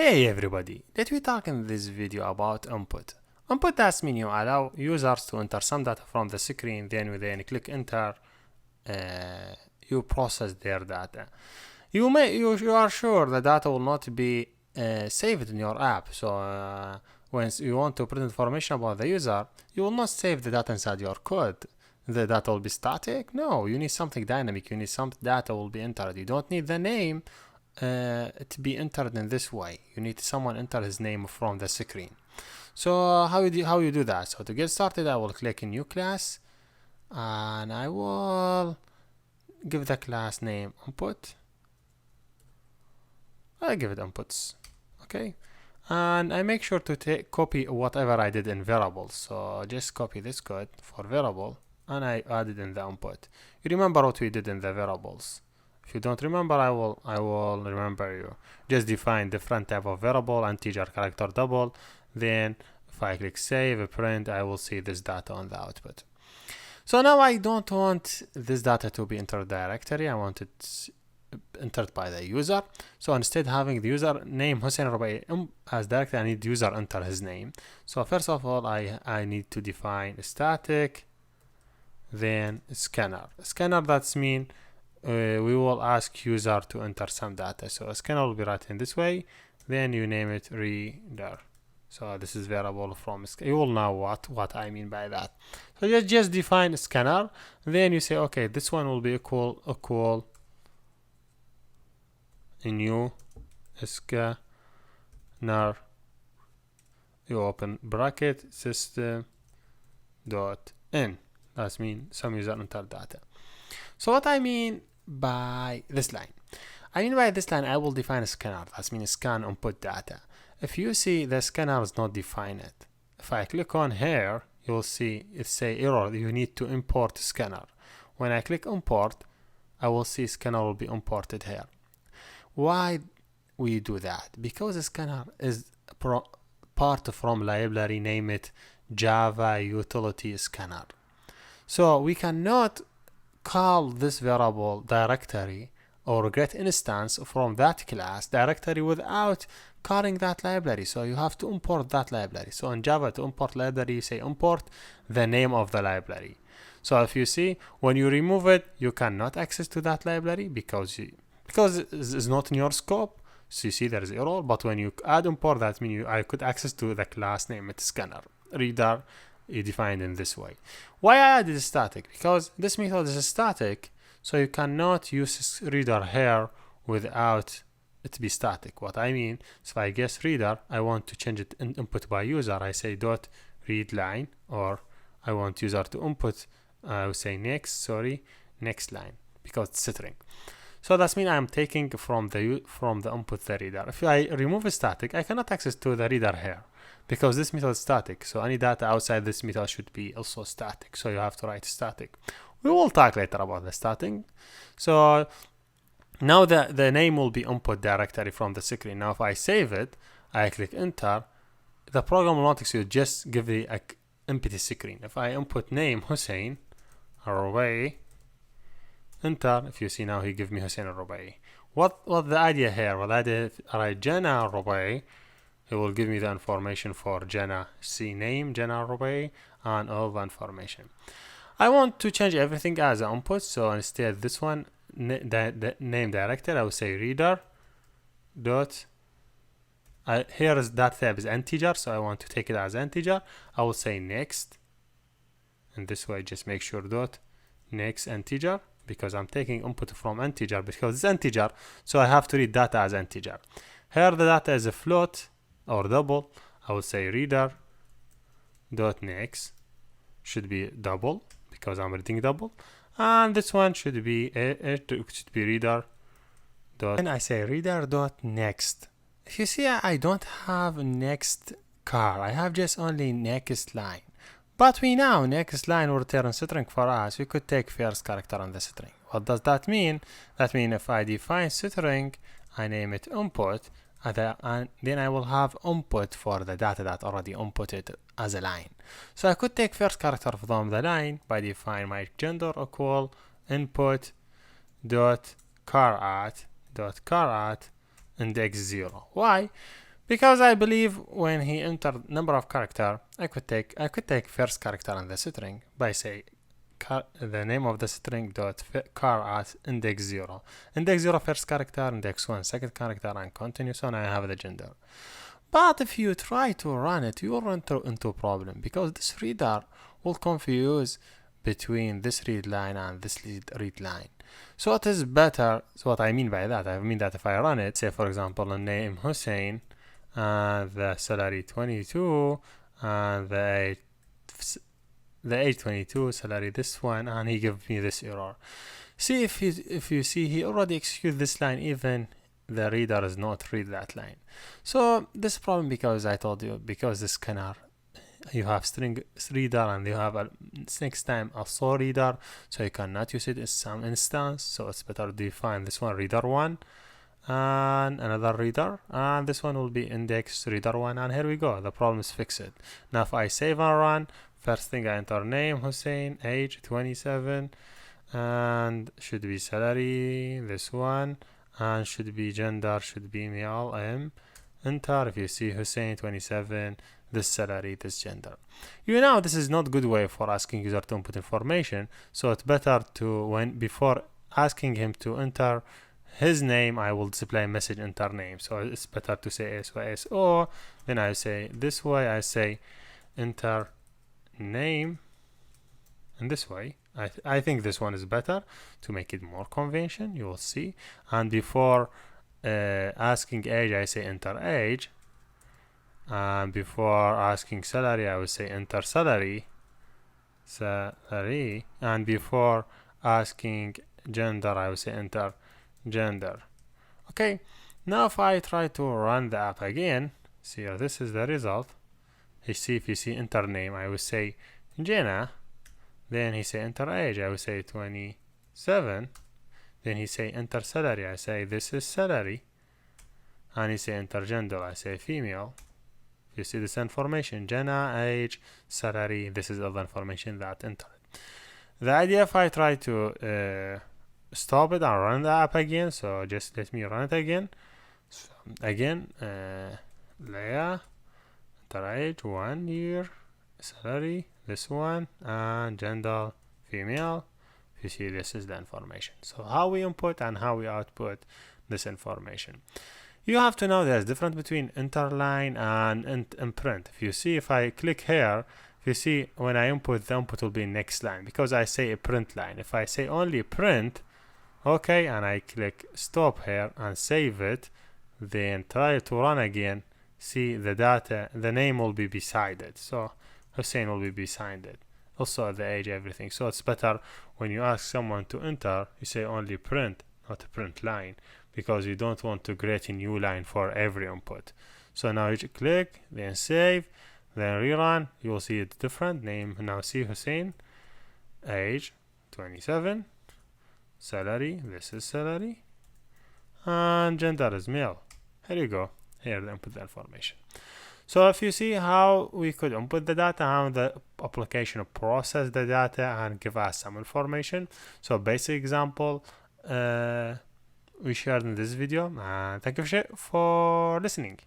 Hey everybody, let me talk in this video about input. Input that means you allow users to enter some data from the screen, then when they click enter, you process their data. You are sure the data will not be saved in your app. So when you want to print information about the user, you will not save the data inside your code. The data will be static. No, you need something dynamic. You need some data will be entered. You don't need the name to be entered in this way. You need someone enter his name from the screen. So how you do that? So to get started, I will click new class and I will give the class name input. I give it inputs, okay, and I make sure to copy whatever I did in variables. So just copy this code for variable and I add it in the input. You remember what we did in the variables. If you don't remember, I will remember you. Just define different type of variable, integer, character, double. Then if I click save, print, I will see this data on the output. So now I don't want this data to be entered directory. I want it entered by the user. So instead having the user name Hussein Rubai as directory, I need user enter his name. So first of all, I need to define static, then scanner. Scanner, that's mean we will ask user to enter some data. So a scanner will be written this way, then you name it reader. So this is variable from you will know what I mean by that. So just define scanner, then you say okay, this one will be equal a new scanner, you open bracket system dot in. That means some user enter data. So what I mean by this line? I mean by this line, I will define a scanner. That means scan input data. If you see the scanner is not defined, if I click on here, you will see it say error. You need to import scanner. When I click import, I will see scanner will be imported here. Why we do that? Because the scanner is part from library, name it Java utility scanner. So we cannot call this variable directory or get instance from that class directory without calling that library. So you have to import that library. So in Java, to import library, you say import the name of the library. So if you see, when you remove it, you cannot access to that library because it's not in your scope. So you see there is error. But when you add import, that means I could access to the class name, it's scanner reader. Defined in this way. Why I added static? Because this method is static, so you cannot use reader here without it be static. What I mean is if I guess reader, I want to change it in input by user. I say dot read line, or I want user to input. I will say next line because it's string. So that means I'm taking from the input the reader. If I remove a static, I cannot access to the reader here, because this method is static. So any data outside this method should be also static. So you have to write static. We will talk later about the static. So now the name will be input directory from the screen. Now if I save it, I click enter, the program will not execute, just give the empty screen. If I input name Hussein Rubai, enter, if you see now he give me Hussein Rubai. What the idea here? Well, I did write Jana Rubai. It will give me the information for Jana, see name Jana Rubai, and all the information. I want to change everything as an input, so instead this one, the name director, I will say reader dot. Here is that type is integer, so I want to take it as integer. I will say next, and this way just make sure dot next integer, because I'm taking input from integer because it's integer, so I have to read data as integer. Here the data is a float or double. I will say reader dot next should be double because I'm reading double, and this one should be reader dot. And I say reader dot next. If you see, I don't have next car. I have just only next line. But we know next line will return string for us. We could take first character on the string. What does that mean? That means if I define string, I name it input, and then I will have input for the data that already inputted as a line. So I could take first character from the line by define my gender equal input dot car at index 0. Why? Because I believe when he entered number of character, I could take first character in the string by say the name of the string dot car at index 0. Index 0 first character, index 1 second character, and continue, so now I have the gender. But if you try to run it, you'll run into a problem because this reader will confuse between this read line and this read line. So it is better. So what I mean by that, I mean that if I run it, say for example the name Hussein and the salary 22 and the age 22, salary this one, and he gives me this error. See, if you see, he already executed this line, even the reader is not read that line. So this problem, because I told you, because this scanner, you have string reader and you have next time a so reader, so you cannot use it in some instance. So it's better to define this one reader 1 and another reader, and this one will be index reader 1, and here we go, the problem is fixed. Now if I save and run, first thing I enter name Hussein, age 27, and should be salary this one, and should be gender, should be male, enter. If you see Hussein 27, this salary, this gender. You know this is not good way for asking user to input information, so it's better to, before asking him to enter his name, I will display message enter name. So it's better to say SO, then I say this way, I say enter name in this way. I think this one is better to make it more convention, you will see. And before asking age, I say enter age, and before asking salary, I will say enter salary, and before asking gender, I will say enter gender. Okay, now if I try to run the app again, see here, this is the result. If you see enter name, I will say Jenna, then he say enter age, I will say 27, then he say enter salary, I say this is salary, and he say enter gender, I say female. You see this information, Jenna, age, salary, this is all the information that entered. The idea, if I try to stop it and run the app again, so just let me run it again. So again, Leah, enter age 1 year, salary this one, and gender female. You see this is the information. So how we input and how we output this information. You have to know there's difference between interline and print. If you see, if I click here, if you see when I input, the input will be next line because I say a print line. If I say only print, okay, and I click stop here and save it, then try to run again, see the data, the name will be beside it. So Hussein will be beside it. Also the age, everything. So it's better when you ask someone to enter, you say only print, not a print line, because you don't want to create a new line for every input. So now you click, then save, then rerun, you will see it's different. Name, now see Hussein, age 27, salary, this is salary, and gender is male. Here you go, here the input the information. So if you see how we could input the data, how the application process the data and give us some information. So basic example we shared in this video, and thank you for listening.